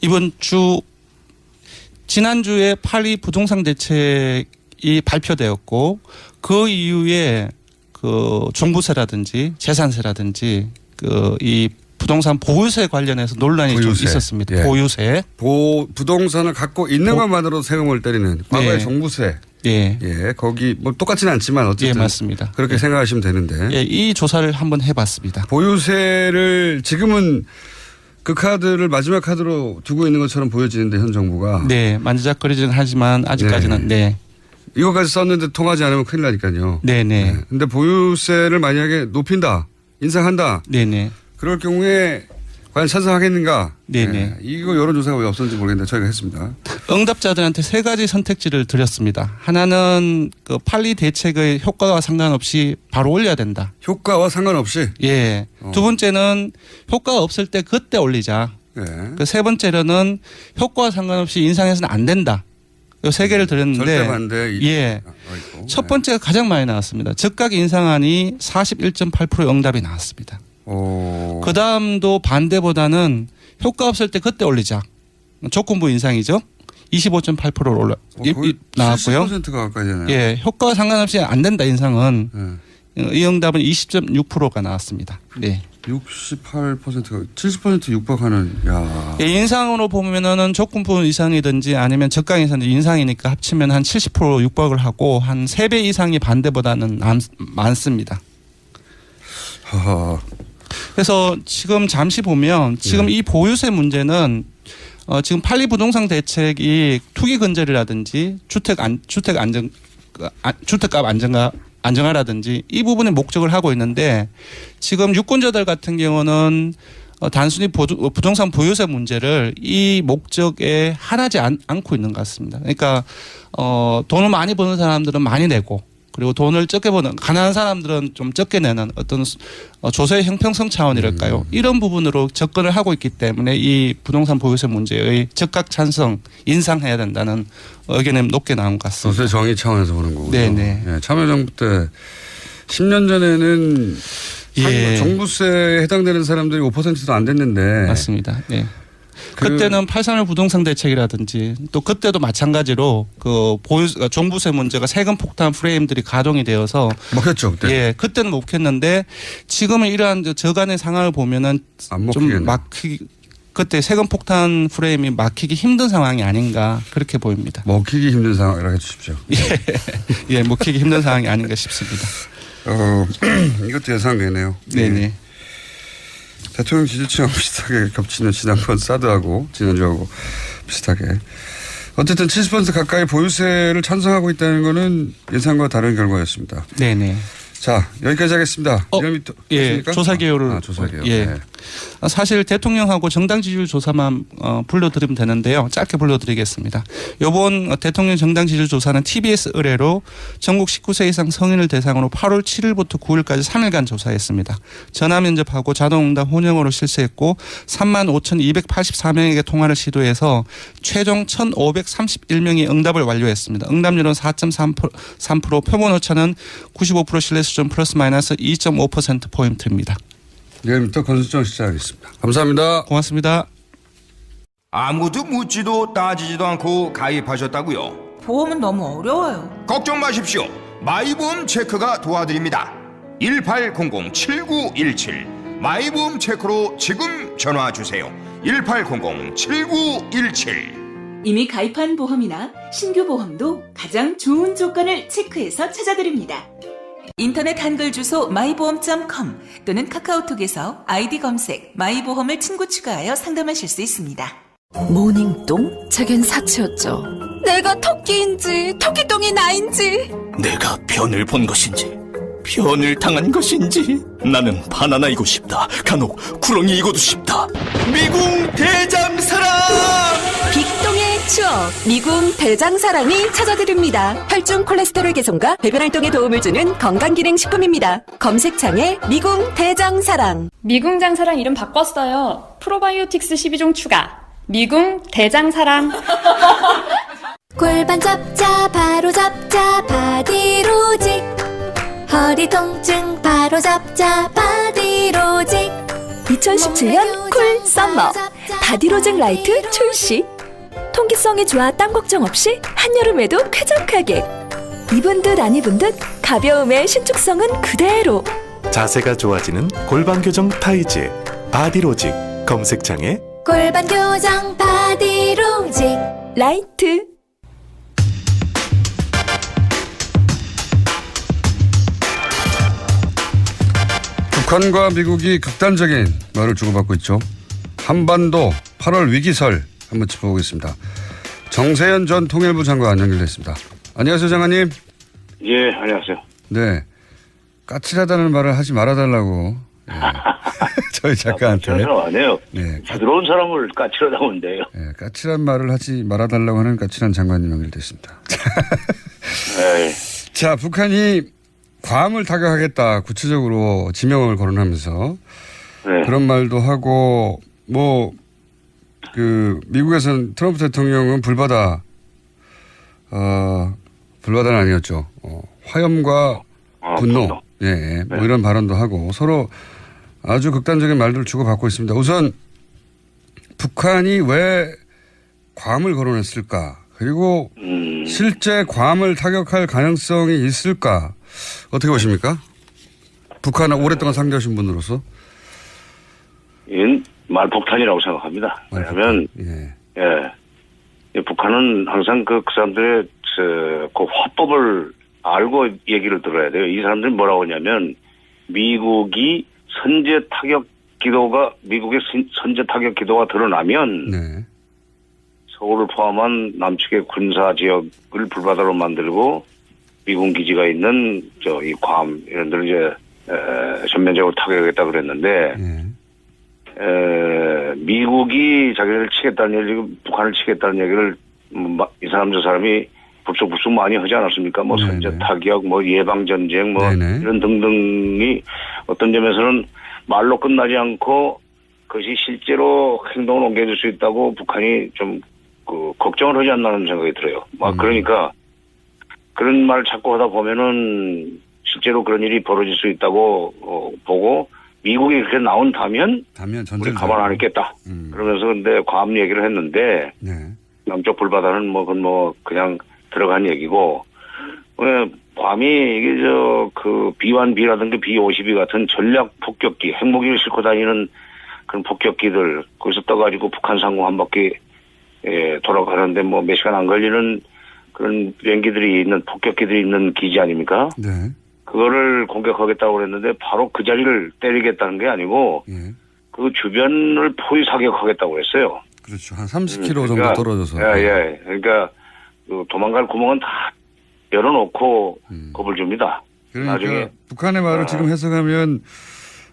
이번 주 지난주에 8.2 부동산 대책이 발표되었고 그 이후에 그 종부세라든지 재산세라든지 그 이 부동산 보유세 관련해서 논란이 좀 있었습니다. 예. 보유세. 부동산을 갖고 있는 것만으로 세금을 때리는 과거의 종부세. 예. 예. 거기 뭐 똑같지는 않지만 어쨌든. 예, 맞습니다. 그렇게 생각하시면 되는데. 예, 이 조사를 한번 해봤습니다. 보유세를 지금은 그 카드를 마지막 카드로 두고 있는 것처럼 보여지는데 현 정부가. 네. 만지작거리지는 하지만 아직까지는 네. 이거까지 썼는데 통하지 않으면 큰일 나니까요. 네네. 근데 보유세를 만약에 높인다, 인상한다. 네네. 그럴 경우에 과연 찬성하겠는가? 네네. 네. 이거 여론조사가 왜 없었는지 모르겠는데 저희가 했습니다. 응답자들한테 세 가지 선택지를 드렸습니다. 하나는 그 8.2 대책의 효과와 상관없이 바로 올려야 된다. 효과와 상관없이? 예. 두 번째는 효과가 없을 때 그때 올리자. 네. 그 세 번째로는 효과와 상관없이 인상해서는 안 된다. 이 세 개를 드렸는데. 절대 반대. 예. 첫 번째가 가장 많이 나왔습니다. 즉각 인상안이 41.8% 응답이 나왔습니다. 그 다음도 반대보다는 효과 없을 때 그때 올리자. 조건부 인상이죠. 25.8%로 나왔고요. 70%가 가까이 되네요. 예, 효과와 상관없이 안 된다 인상은 이 응답은 20.6%가 나왔습니다. 네. 68%가 70% 육박하는. 야. 예, 인상으로 보면은 조건부 이상이든지 아니면 적각 이상이든지 인상이니까 합치면 한 70% 육박을 하고 한 3배 이상이 반대보다는 많습니다. 하하. 그래서 지금 잠시 보면 지금 이 보유세 문제는 지금 8.2 부동산 대책이 투기 근절이라든지 주택값 안정화라든지 이 부분에 목적을 하고 있는데 지금 유권자들 같은 경우는 단순히 부동산 보유세 문제를 이 목적에 한하지 않고 있는 것 같습니다. 그러니까 돈을 많이 버는 사람들은 많이 내고 그리고 돈을 적게 버는 가난한 사람들은 좀 적게 내는 어떤 조세의 형평성 차원이랄까요. 이런 부분으로 접근을 하고 있기 때문에 이 부동산 보유세 문제의 적각 찬성 인상해야 된다는 의견이 높게 나온 것 같습니다. 조세 정의 차원에서 보는 거군요. 네네. 예, 참여정부 때 10년 전에는 예. 종부세에 해당되는 사람들이 5%도 안 됐는데. 맞습니다. 네. 그때는 8.3일 부동산 대책이라든지 또 그때도 마찬가지로 그 종부세 문제가 세금 폭탄 프레임들이 가동이 되어서 먹혔죠 그때. 예, 그때는 먹혔는데 지금은 이러한 저간의 상황을 보면은 좀 그때 세금 폭탄 프레임이 막히기 힘든 상황이 아닌가 그렇게 보입니다. 먹히기 힘든 상황이라고 해주십시오. 예, 먹히기 힘든 상황이 아닌가 싶습니다. 이것도 예상되네요. 네네. 대통령 지지층하고 비슷하게 겹치는 지난번 사드하고 지난주하고 비슷하게. 어쨌든 70% 가까이 보유세를 찬성하고 있다는 것은 예상과 다른 결과였습니다. 네네. 자, 여기까지 하겠습니다. 예, 조사 개요를. 조사 개요. 예. 네. 사실 대통령하고 정당 지지율 조사만 불러드리면 되는데요. 짧게 불러드리겠습니다. 이번 대통령 정당 지지율 조사는 TBS 의뢰로 전국 19세 이상 성인을 대상으로 8월 7일부터 9일까지 3일간 조사했습니다. 전화 면접하고 자동응답 혼영으로 실시했고 35,284명에게 통화를 시도해서 최종 1,531명이 응답을 완료했습니다. 응답률은 4.3%, 표본 오차는 95% 신뢰 수준 플러스 마이너스 2.5%포인트입니다. 내일부터 건수정 시작하겠습니다. 감사합니다. 고맙습니다. 아무도 묻지도 따지지도 않고 가입하셨다고요? 보험은 너무 어려워요. 걱정 마십시오. 마이보험 체크가 도와드립니다. 1800-7917 마이보험 체크로 지금 전화주세요. 1800-7917 이미 가입한 보험이나 신규 보험도 가장 좋은 조건을 체크해서 찾아드립니다. 인터넷 한글 주소 마이보험.com 또는 카카오톡에서 아이디 검색 마이보험을 친구 추가하여 상담하실 수 있습니다. 모닝똥? 제겐 사치였죠. 내가 토끼인지 토끼똥이 나인지 내가 변을 본 것인지 변을 당한 것인지 나는 바나나이고 싶다. 간혹 구렁이이고도 싶다. 미궁 대장사랑 빅똥의 추억 미궁 대장사랑이 찾아드립니다. 혈중 콜레스테롤 개선과 배변 활동에 도움을 주는 건강기능식품입니다. 검색창에 미궁 대장사랑. 미궁 장사랑 이름 바꿨어요. 프로바이오틱스 12종 추가. 미궁 대장사랑. 골반 잡자 바로 잡자 바디로직. 허리 통증 바로 잡자 바디로직. 2017년 쿨 썸머 바디로직 라이트 출시. 통기성이 좋아 땀 걱정 없이 한여름에도 쾌적하게. 입은 듯 안 입은 듯 가벼움의 신축성은 그대로. 자세가 좋아지는 골반 교정 타이즈 바디로직. 검색창에 골반 교정 바디로직 라이트. 북한과 미국이 극단적인 말을 주고받고 있죠. 한반도 8월 위기설 한번 짚어보겠습니다. 정세현 전 통일부 장관 연결됐습니다. 안녕하세요, 장관님. 예, 안녕하세요. 네, 까칠하다는 말을 하지 말아달라고 네. 저희 작가한테. 까칠한 사람 아니에요. 네, 부드러운 사람을 까칠하다고 하는데요. 네, 까칠한 말을 하지 말아달라고 하는 까칠한 장관님 연결됐습니다. 네. 자, 북한이 괌을 타격하겠다 구체적으로 지명을 거론하면서 네. 그런 말도 하고 뭐 그 미국에서는 트럼프 대통령은 불바다는 아니었죠. 화염과 분노. 예, 뭐 네. 이런 발언도 하고 서로 아주 극단적인 말들을 주고받고 있습니다. 우선 북한이 왜 괌을 거론했을까? 그리고 실제 괌을 타격할 가능성이 있을까? 어떻게 보십니까? 북한을 오랫동안 상대하신 분으로서. 이건 말폭탄이라고 생각합니다. 왜냐하면 북한은 항상 그 사람들의 그 화법을 알고 얘기를 들어야 돼요. 이 사람들이 뭐라고 하냐면 미국의 선제 타격 기도가 드러나면 서울을 포함한 남측의 군사 지역을 불바다로 만들고 미군 기지가 있는 이 괌 이런 데를 이제 전면적으로 타격하겠다 그랬는데 미국이 자기를 치겠다는 얘기, 북한을 치겠다는 얘기를 이 사람 저 사람이 불쑥 많이 하지 않았습니까? 뭐 선제 타격, 뭐 예방 전쟁, 뭐 이런 등등이 어떤 점에서는 말로 끝나지 않고 그것이 실제로 행동을 옮겨줄 수 있다고 북한이 좀 그 걱정을 하지 않나는 생각이 들어요. 그러니까 그런 말을 자꾸 하다 보면은 실제로 그런 일이 벌어질 수 있다고 보고 미국이 그렇게 나온다면 우리 가만 안 있겠다. 그러면서 근데 괌 얘기를 했는데 남쪽 불바다는 뭐 그건 뭐 그냥 들어간 얘기고 괌이 이게 그 B1B라든가 B52 같은 전략 폭격기 핵무기를 싣고 다니는 그런 폭격기들 거기서 떠가지고 북한 상공 한 바퀴 돌아가는데 뭐 몇 시간 안 걸리는 그런 비행기들이 있는 폭격기들이 있는 기지 아닙니까? 그거를 공격하겠다고 그랬는데 바로 그 자리를 때리겠다는 게 아니고 그 주변을 포위 사격하겠다고 했어요. 그렇죠. 한 30km 정도 떨어져서. 예. 그러니까 그 도망갈 구멍은 다 열어놓고 겁을 줍니다. 그러니까 나중에 북한의 말을 지금 해석하면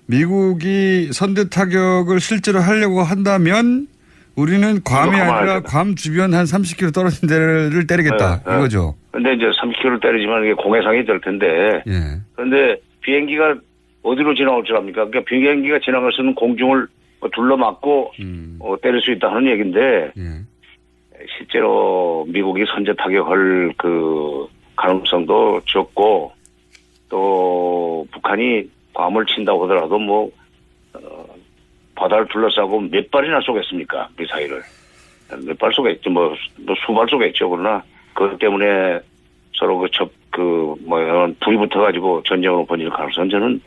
미국이 선제 타격을 실제로 하려고 한다면 우리는 괌이 아니라 괌 주변 한 30km 떨어진 데를 때리겠다 이거죠. 근데 이제 30km 때리지만 이게 공해상이 될 텐데. 그런데 비행기가 어디로 지나올 줄 압니까? 그러니까 비행기가 지나갈 수 있는 공중을 둘러막고 때릴 수 있다 하는 얘기인데 실제로 미국이 선제 타격할 그 가능성도 적고 또 북한이 괌을 친다고 하더라도 뭐 바다를 둘러싸고 몇 발이나 쏘겠습니까? 미사일을. 몇 발 쏘겠죠. 뭐 수발 쏘겠죠. 그러나 그것 때문에 서로 불이 붙어가지고 전쟁으로 번질 가능성은 저는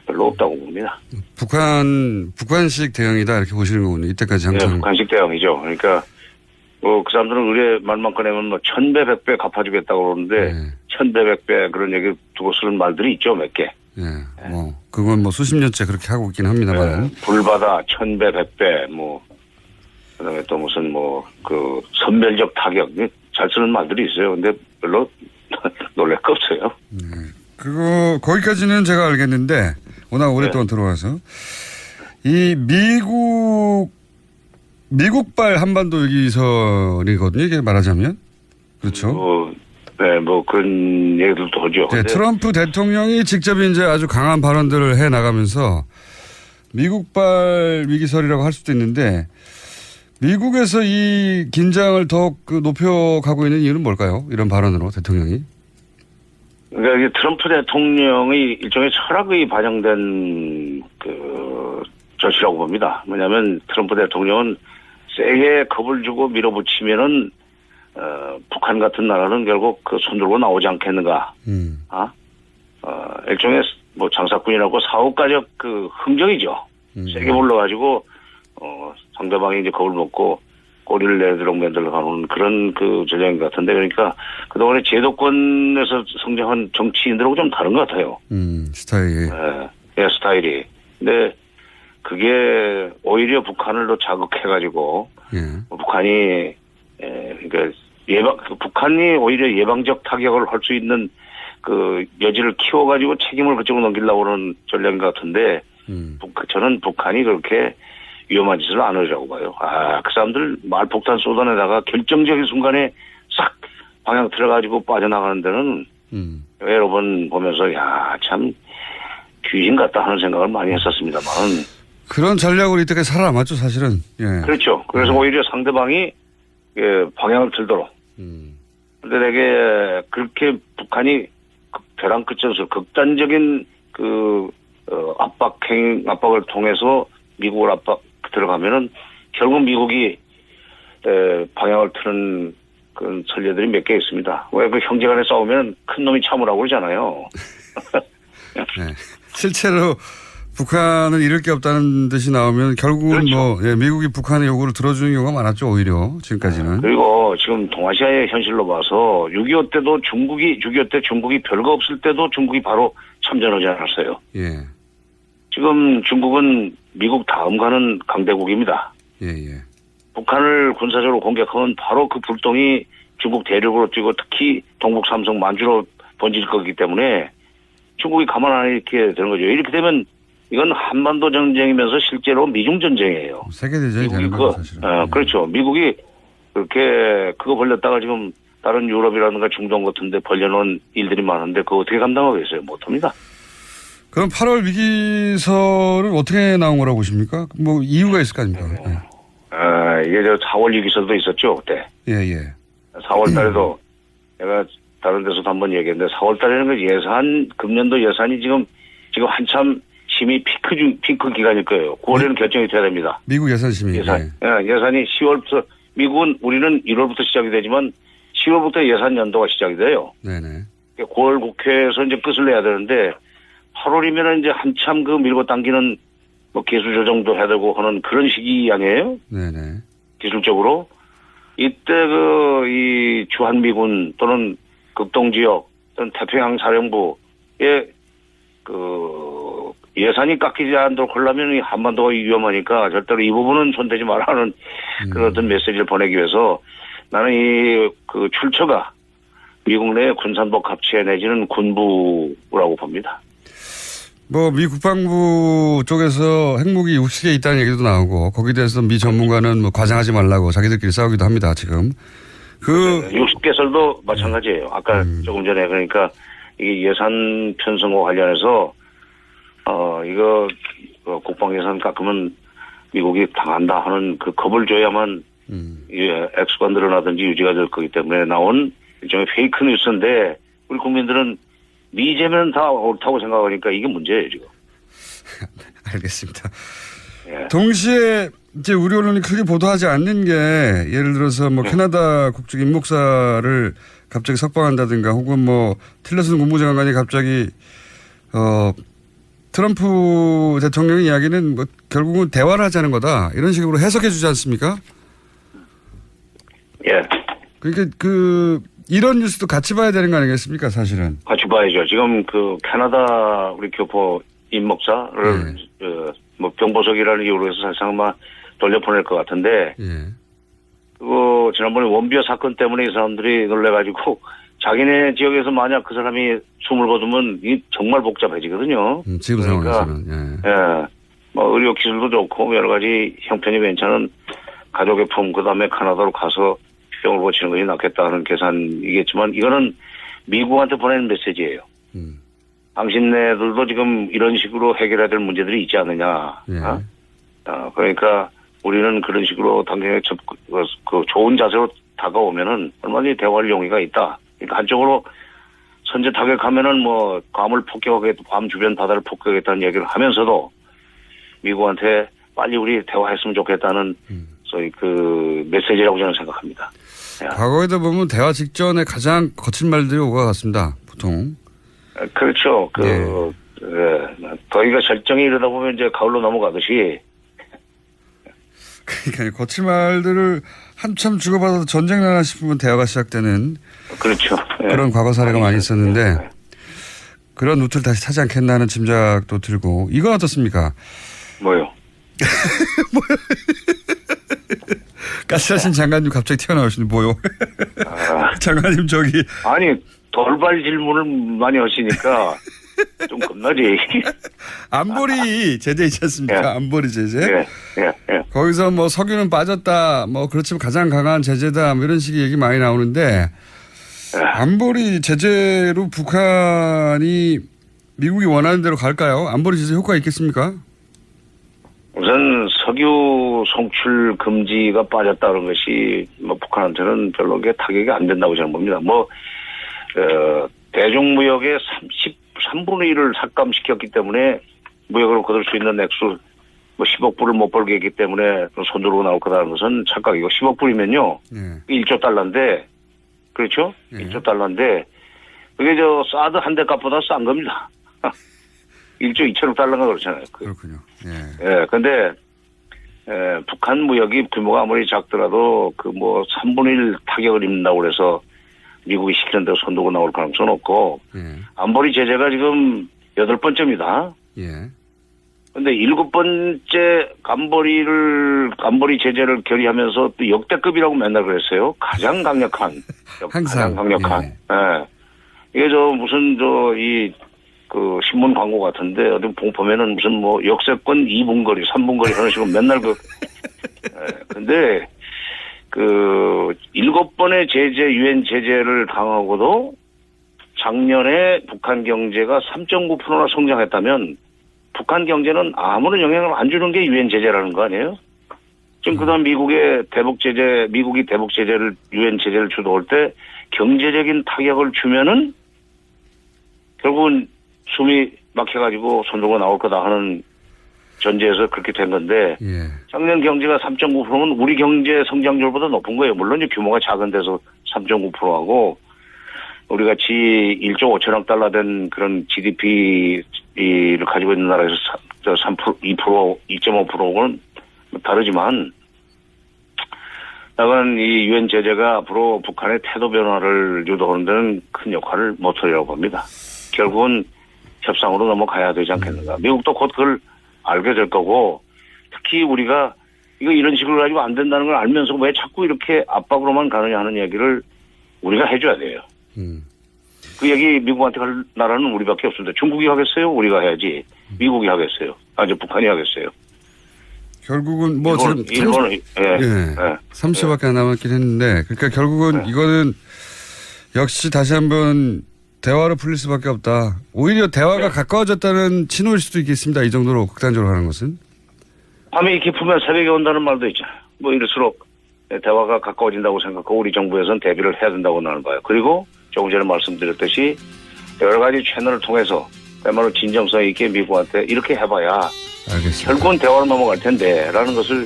별로 없다고 봅니다. 북한식 대응이다 이렇게 보시는 거군요. 이때까지 항상. 네, 북한식 대응이죠. 그러니까 그 사람들은 의뢰 말만 꺼내면 뭐 1000배, 100배 갚아주겠다고 그러는데 1000배, 100배 그런 얘기 두고 쓰는 말들이 있죠. 몇 개. 뭐 그건 뭐 수십 년째 그렇게 하고 있긴 합니다만. 불바다 1000배, 100배 뭐 그다음에 또 무슨 뭐 그 선별적 타격 잘 쓰는 말들이 있어요. 근데 별로 놀랄 거 없어요. 그거 거기까지는 제가 알겠는데 워낙 오랫동안 들어와서 이 미국발 한반도 위기설이거든요. 이게 말하자면 그렇죠. 뭐 그런 얘기들도 하죠. 네, 트럼프 대통령이 직접 이제 아주 강한 발언들을 해 나가면서 미국발 위기설이라고 할 수도 있는데 미국에서 이 긴장을 더욱 높여가고 있는 이유는 뭘까요? 이런 발언으로 대통령이. 그러니까 이게 트럼프 대통령의 일종의 철학이 반영된 조치라고 봅니다. 뭐냐면 트럼프 대통령은 세게 겁을 주고 밀어붙이면은 북한 같은 나라는 결국 손 들고 나오지 않겠는가. 일종의 뭐 장사꾼이라고 사업가적 흥정이죠. 세게 불러가지고 상대방이 이제 겁을 먹고 꼬리를 내도록 만들어가는 그런 전략인 것 같은데, 그러니까 그동안에 제도권에서 성장한 정치인들하고 좀 다른 것 같아요. 스타일이. 스타일이. 근데 그게 오히려 북한을 더 자극해가지고 북한이 그러니까 북한이 오히려 예방적 타격을 할 수 있는 여지를 키워가지고 책임을 그쪽으로 넘기려고 하는 전략인 것 같은데, 저는 북한이 그렇게 위험한 짓을 안 하리라고 봐요. 그 사람들 말폭탄 쏟아내다가 결정적인 순간에 싹 방향 틀어가지고 빠져나가는 데는 여러 번 보면서 참 귀신 같다 하는 생각을 많이 했었습니다만. 그런 전략으로 이때까지 살아남았죠, 사실은. 예. 그렇죠. 그래서 오히려 상대방이 방향을 틀도록. 근데 되게 그렇게 북한이 벼랑 끝에서 극단적인 압박을 통해서 미국을 들어가면은 결국 미국이 방향을 트는 그런 전례들이 몇 개 있습니다. 왜 형제 간에 싸우면 큰 놈이 참으라고 그러잖아요. 네. 실제로 북한은 잃을 게 없다는 뜻이 나오면 결국은 그렇죠. 미국이 북한의 요구를 들어주는 경우가 많았죠, 오히려 지금까지는. 그리고 지금 동아시아의 현실로 봐서 6.25 때도 6.25 때 중국이 별거 없을 때도 중국이 바로 참전하지 않았어요. 예. 지금 중국은 미국 다음 가는 강대국입니다. 예. 북한을 군사적으로 공격하면 바로 그 불똥이 중국 대륙으로 뛰고 특히 동북 삼성 만주로 번질 거기 때문에 중국이 가만 안 이렇게 되는 거죠. 이렇게 되면 이건 한반도 전쟁이면서 실제로 미중 전쟁이에요. 세계대전이 되는 거죠, 사실은. 그렇죠. 미국이 그렇게 그거 벌렸다가 지금 다른 유럽이라든가 중동 같은데 벌려놓은 일들이 많은데 그거 어떻게 감당하겠어요? 못합니다. 그럼 8월 위기설은 어떻게 나온 거라고 보십니까? 뭐 이유가 있을 거 아닙니까? 이게 4월 위기설도 있었죠, 그때. 예. 4월 달에도 내가 다른 데서도 한번 얘기했는데 4월 달에는 금년도 예산이 지금 한참 심의 피크 기간일 거예요. 9월에는 결정이 돼야 됩니다. 미국 예산 심의. 예산이 10월부터, 우리는 1월부터 시작이 되지만 10월부터 예산 연도가 시작이 돼요. 네네. 9월 국회에서 이제 끝을 내야 되는데 8월이면 이제 한참 밀고 당기는 기술 조정도 해야 되고 하는 그런 시기 아니에요? 네네. 기술적으로. 이때 이 주한미군 또는 극동지역 또는 태평양 사령부의 예산이 깎이지 않도록 하려면 이 한반도가 위험하니까 절대로 이 부분은 손대지 말라는 그런 어떤 메시지를 보내기 위해서 나는 이 출처가 미국 내 군산복 합체 내지는 군부라고 봅니다. 미 국방부 쪽에서 핵무기 60개 있다는 얘기도 나오고 거기에 대해서 미 전문가는 과장하지 말라고 자기들끼리 싸우기도 합니다, 지금. 60개설도 마찬가지예요. 아까 조금 전에 그러니까 이게 예산 편성과 관련해서 이거 국방 예산 깎으면 미국이 당한다 하는 겁을 줘야만 액수가 늘어나든지 유지가 될 거기 때문에 나온 일종의 페이크 뉴스인데 우리 국민들은 미제면 다 옳다고 생각하니까 이게 문제예요, 지금. 알겠습니다. 예. 동시에 이제 우리 언론이 크게 보도하지 않는 게 예를 들어서 캐나다 국적 임목사를 갑자기 석방한다든가 혹은 틸러슨 국무장관이 갑자기 트럼프 대통령의 이야기는 결국은 대화를 하자는 거다 이런 식으로 해석해 주지 않습니까? 예. 그러니까 이런 뉴스도 같이 봐야 되는 거 아니겠습니까, 사실은? 같이 봐야죠. 지금 캐나다 우리 교포 임목사를 병보석이라는 이유로 해서 사실상 돌려보낼 것 같은데, 지난번에 원비어 사건 때문에 이 사람들이 놀래가지고 자기네 지역에서 만약 그 사람이 숨을 거두면 이 정말 복잡해지거든요. 지금 상황에서는. 의료 기술도 좋고 여러 가지 형편이 괜찮은 가족의 품, 그 다음에 카나다로 가서 병을 고치는 것이 낫겠다는 계산이겠지만 이거는 미국한테 보내는 메시지예요. 당신네들도 지금 이런 식으로 해결해야 될 문제들이 있지 않느냐. 그러니까 우리는 그런 식으로 당장에 그 좋은 자세로 다가오면은 얼마든지 대화할 용의가 있다. 그러니까 한쪽으로 선제 타격하면은 뭐 괌을 폭격하겠다, 괌 주변 바다를 폭격하겠다는 얘기를 하면서도 미국한테 빨리 우리 대화했으면 좋겠다는 소위 그 메시지라고 저는 생각합니다. 과거에도 보면 대화 직전에 가장 거친 말들이 오고 같습니다. 보통. 그렇죠. 더위가 절정에 이르다 보면 이제 가을로 넘어가듯이. 그러니까 거친 말들을 한참 주고받아도 전쟁 나나 싶으면 대화가 시작되는. 그렇죠. 그런 과거 사례가 많이 있었는데 그런 루트를 다시 타지 않겠나 하는 짐작도 들고. 이건 어떻습니까? 뭐요? 가스하신 장관님 갑자기 튀어나오시는 뭐요? 장관님 저기. 아니 돌발 질문을 많이 하시니까 좀 겁나지. 안보리 제재 있지 않습니까? 안보리 제재. 거기서 뭐 석유는 빠졌다. 뭐 그렇지만 가장 강한 제재다. 뭐 이런 식의 얘기 많이 나오는데 안보리 제재로 북한이 미국이 원하는 대로 갈까요? 안보리 제재 효과가 있겠습니까? 우선 석유 송출 금지가 빠졌다는 것이 뭐 북한한테는 별로 타격이 안 된다고 저는 봅니다. 대중무역의 3분의 1을 삭감시켰기 때문에 무역으로 거둘 수 있는 액수 10억 불을 못 벌게 했기 때문에 손 들고 나올 거라는 것은 착각이고 10억 불이면요. 1조 달러인데 그렇죠? 1조 달러인데 그게 사드 한 대 값보다 싼 겁니다. 1조 2천억 달러가 그렇잖아요. 그렇군요. 근데 북한 무역이 규모가 아무리 작더라도 3분의 1 타격을 입는다고 그래서 미국이 시키는 대로 손두고 나올 가능성은 없고 안보리 제재가 지금 8번째입니다. 근데 7번째 안보리 제재를 결의하면서 또 역대급이라고 맨날 그랬어요. 가장 강력한. 항상. 가장 강력한. 이게 무슨 신문 광고 같은데 어디 보면은 무슨 역세권 2분 거리, 3분 거리 하는 식으로 맨날 근데 7번의 유엔 제재를 당하고도 작년에 북한 경제가 3.9%나 성장했다면 북한 경제는 아무런 영향을 안 주는 게 유엔 제재라는 거 아니에요? 지금 그다음 미국이 대북 제재를 유엔 제재를 주도할 때 경제적인 타격을 주면은 결국은 숨이 막혀가지고 손들고 나올 거다 하는 전제에서 그렇게 된 건데 작년 경제가 3.9%면 우리 경제 성장률보다 높은 거예요. 물론 이제 규모가 작은 데서 3.9%하고 우리 같이 1조 5천억 달러 된 그런 GDP를 가지고 있는 나라에서 3%, 2%, 2.5%는 다르지만 나는 이 유엔 제재가 앞으로 북한의 태도 변화를 유도하는 데는 큰 역할을 모토리라고 봅니다. 결국은 협상으로 넘어가야 되지 않겠는가. 미국도 곧 그걸 알게 될 거고 특히 우리가 이런 식으로 가지고 안 된다는 걸 알면서 왜 자꾸 이렇게 압박으로만 가느냐 하는 얘기를 우리가 해줘야 돼요. 그 얘기 미국한테 할 나라는 우리밖에 없습니다. 중국이 하겠어요? 우리가 해야지. 미국이 하겠어요? 이제 북한이 하겠어요? 결국은 일본은 30초밖에 안 남았긴 했는데 그러니까 결국은 이거는 역시 다시 한번 대화로 풀릴 수밖에 없다. 오히려 대화가 가까워졌다는 신호일 수도 있겠습니다. 이 정도로 극단적으로 하는 것은. 밤이 깊으면 새벽에 온다는 말도 있잖아요. 이럴수록 대화가 가까워진다고 생각하고 우리 정부에서는 대비를 해야 된다고 나는 봐요. 그리고 조금 전에 말씀드렸듯이 여러 가지 채널을 통해서 그야말로 진정성 있게 미국한테 이렇게 해봐야 알겠습니다. 결국은 대화로 넘어갈 텐데 라는 것을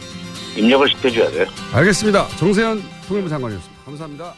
입력을 시켜줘야 돼요. 알겠습니다. 정세현 통일부 장관이었습니다. 감사합니다.